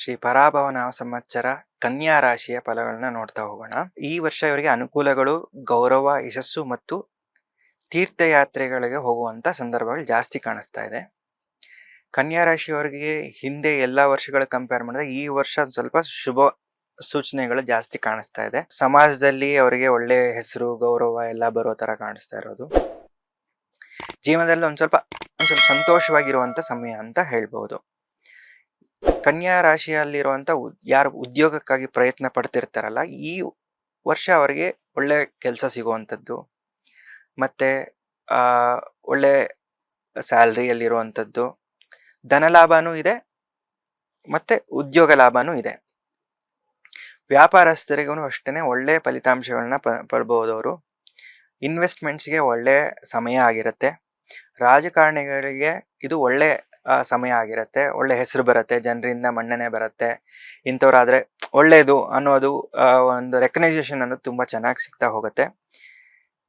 ಶ್ರೀ ಪರಾಭವನಾಮ ಸಂವತ್ಸರ ಕನ್ಯಾ ರಾಶಿಯ ಫಲಗಳನ್ನ ನೋಡ್ತಾ ಹೋಗೋಣ. ಈ ವರ್ಷ ಇವರಿಗೆ ಅನುಕೂಲಗಳು, ಗೌರವ, ಯಶಸ್ಸು ಮತ್ತು ತೀರ್ಥಯಾತ್ರೆಗಳಿಗೆ ಹೋಗುವಂತ ಸಂದರ್ಭಗಳು ಜಾಸ್ತಿ ಕಾಣಿಸ್ತಾ ಇದೆ. ಕನ್ಯಾ ರಾಶಿಯವರಿಗೆ ಹಿಂದೆ ಎಲ್ಲಾ ವರ್ಷಗಳ ಕಂಪೇರ್ ಮಾಡಿದ್ರೆ ಈ ವರ್ಷ ಸ್ವಲ್ಪ ಶುಭ ಸೂಚನೆಗಳು ಜಾಸ್ತಿ ಕಾಣಿಸ್ತಾ ಇದೆ. ಸಮಾಜದಲ್ಲಿ ಅವರಿಗೆ ಒಳ್ಳೆ ಹೆಸರು, ಗೌರವ ಎಲ್ಲ ಬರೋ ತರ ಕಾಣಿಸ್ತಾ ಇರೋದು. ಜೀವನದಲ್ಲಿ ಒಂದ್ ಸ್ವಲ್ಪ ಸಂತೋಷವಾಗಿರುವಂತ ಸಮಯ ಅಂತ ಹೇಳ್ಬಹುದು. ಕನ್ಯಾ ರಾಶಿಯಲ್ಲಿರುವಂತ ಯಾರು ಉದ್ಯೋಗಕ್ಕಾಗಿ ಪ್ರಯತ್ನ ಪಡ್ತಿರ್ತಾರಲ್ಲ, ಈ ವರ್ಷ ಅವರಿಗೆ ಒಳ್ಳೆ ಕೆಲಸ ಸಿಗುವಂಥದ್ದು, ಮತ್ತೆ ಒಳ್ಳೆ ಸ್ಯಾಲ್ರಿಯಲ್ಲಿರುವಂಥದ್ದು, ಧನ ಲಾಭನೂ ಇದೆ ಮತ್ತೆ ಉದ್ಯೋಗ ಲಾಭನೂ ಇದೆ. ವ್ಯಾಪಾರಸ್ಥರಿಗೂ ಅಷ್ಟೇ ಒಳ್ಳೆ ಫಲಿತಾಂಶಗಳನ್ನ ಪಡ್ಬೋದು. ಅವರು ಇನ್ವೆಸ್ಟ್ಮೆಂಟ್ಸ್ಗೆ ಒಳ್ಳೆ ಸಮಯ ಆಗಿರುತ್ತೆ. ರಾಜಕಾರಣಿಗಳಿಗೆ ಇದು ಒಳ್ಳೆ ಸಮಯ ಆಗಿರುತ್ತೆ. ಒಳ್ಳೆ ಹೆಸರು ಬರುತ್ತೆ, ಜನರಿಂದ ಮನ್ನಣೆ ಬರುತ್ತೆ. ಇಂಥವ್ರಾದ್ರೆ ಒಳ್ಳೇದು ಅನ್ನೋದು ಒಂದು ರೆಕಗ್ನೈಸೇಷನ್ ಅನ್ನೋದು ತುಂಬಾ ಚೆನ್ನಾಗಿ ಸಿಗ್ತಾ ಹೋಗುತ್ತೆ.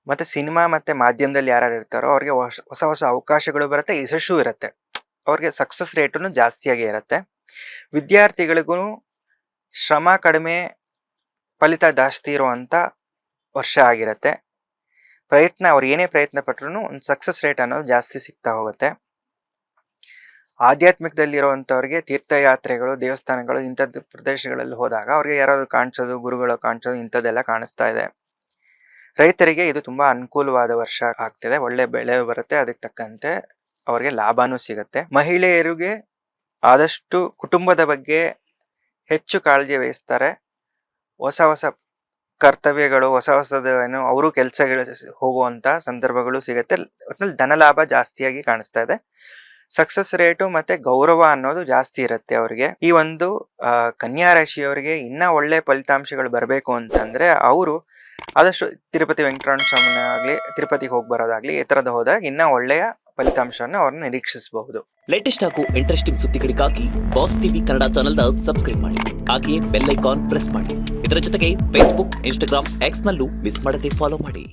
ಮತ್ತೆ ಸಿನಿಮಾ ಮತ್ತೆ ಮಾಧ್ಯಮದಲ್ಲಿ ಯಾರು ಇರ್ತಾರೋ ಅವ್ರಿಗೆ ಹೊಸ ಹೊಸ ಅವಕಾಶಗಳು ಬರುತ್ತೆ, ಯಶಸ್ಸು ಇರುತ್ತೆ. ಅವ್ರಿಗೆ ಸಕ್ಸಸ್ ರೇಟು ಜಾಸ್ತಿಯಾಗಿ ಇರುತ್ತೆ. ವಿದ್ಯಾರ್ಥಿಗಳಿಗೂ ಶ್ರಮ ಕಡಿಮೆ, ಫಲಿತ ಜಾಸ್ತಿ ಇರುವಂತ ವರ್ಷ ಆಗಿರುತ್ತೆ. ಅವ್ರು ಏನೇ ಪ್ರಯತ್ನ ಪಟ್ರು ಒಂದು ಸಕ್ಸಸ್ ರೇಟ್ ಅನ್ನೋದು ಜಾಸ್ತಿ ಸಿಗ್ತಾ ಹೋಗುತ್ತೆ. ಆಧ್ಯಾತ್ಮಿಕದಲ್ಲಿರುವಂಥವ್ರಿಗೆ ತೀರ್ಥಯಾತ್ರೆಗಳು, ದೇವಸ್ಥಾನಗಳು ಇಂಥದ್ದು ಪ್ರದೇಶಗಳಲ್ಲಿ ಹೋದಾಗ ಅವ್ರಿಗೆ ಯಾರಾದ್ರು ಕಾಣಿಸೋದು, ಗುರುಗಳು ಕಾಣಿಸೋದು, ಇಂಥದ್ದೆಲ್ಲ ಕಾಣಿಸ್ತಾ ಇದೆ. ರೈತರಿಗೆ ಇದು ತುಂಬಾ ಅನುಕೂಲವಾದ ವರ್ಷ ಆಗ್ತಿದೆ. ಒಳ್ಳೆ ಬೆಳೆ ಬರುತ್ತೆ, ಅದಕ್ಕೆ ತಕ್ಕಂತೆ ಅವ್ರಿಗೆ ಲಾಭನೂ ಸಿಗುತ್ತೆ. ಮಹಿಳೆಯರಿಗೆ ಆದಷ್ಟು ಕುಟುಂಬದ ಬಗ್ಗೆ ಹೆಚ್ಚು ಕಾಳಜಿ ವಹಿಸ್ತಾರೆ. ಹೊಸ ಹೊಸ ಕರ್ತವ್ಯಗಳು, ಹೊಸ ಹೊಸದೇನು ಅವರು ಕೆಲಸಗಳು ಹೋಗುವಂತ ಸಂದರ್ಭಗಳು ಸಿಗುತ್ತೆ. ಒಟ್ಟಿನಲ್ಲಿ ಧನ ಲಾಭ ಜಾಸ್ತಿಯಾಗಿ ಕಾಣಿಸ್ತಾ ಇದೆ. ಸಕ್ಸಸ್ ರೇಟು ಮತ್ತೆ ಗೌರವ ಅನ್ನೋದು ಜಾಸ್ತಿ ಇರುತ್ತೆ ಅವರಿಗೆ. ಈ ಒಂದು ಕನ್ಯಾ ರಾಶಿಯವರಿಗೆ ಇನ್ನ ಒಳ್ಳೆ ಫಲಿತಾಂಶಗಳು ಬರಬೇಕು ಅಂತಂದ್ರೆ ಅವರು ಆದಷ್ಟು ತಿರುಪತಿ ವೆಂಕಟರಮಣ ಸ್ವಾಮಿನ ಆಗ್ಲಿ, ತಿರುಪತಿಗೆ ಹೋಗಿ ಬರೋದಾಗ್ಲಿ, ಈ ತರದ ಹೋದಾಗ ಇನ್ನ ಒಳ್ಳೆಯ ಫಲಿತಾಂಶವನ್ನು ಅವ್ರನ್ನ ನಿರೀಕ್ಷಿಸಬಹುದು. ಲೇಟೆಸ್ಟ್ ಹಾಗೂ ಇಂಟ್ರೆಸ್ಟಿಂಗ್ ಸುದ್ದಿಗಳಿಗಾಗಿ ಬಾಸ್ ಟಿವಿ ಕನ್ನಡ ಚಾನೆಲ್ನ ಸಬ್ಸ್ಕ್ರೈಬ್ ಮಾಡಿ. ಹಾಗೆಯೇ ಬೆಲ್ ಐಕಾನ್ ಪ್ರೆಸ್ ಮಾಡಿ. ಇದರ ಜೊತೆಗೆ ಫೇಸ್ಬುಕ್, ಇನ್ಸ್ಟಾಗ್ರಾಮ್, ಎಕ್ಸ್ ನಲ್ಲೂ ಮಿಸ್ ಮಾಡದೆ ಫಾಲೋ ಮಾಡಿ.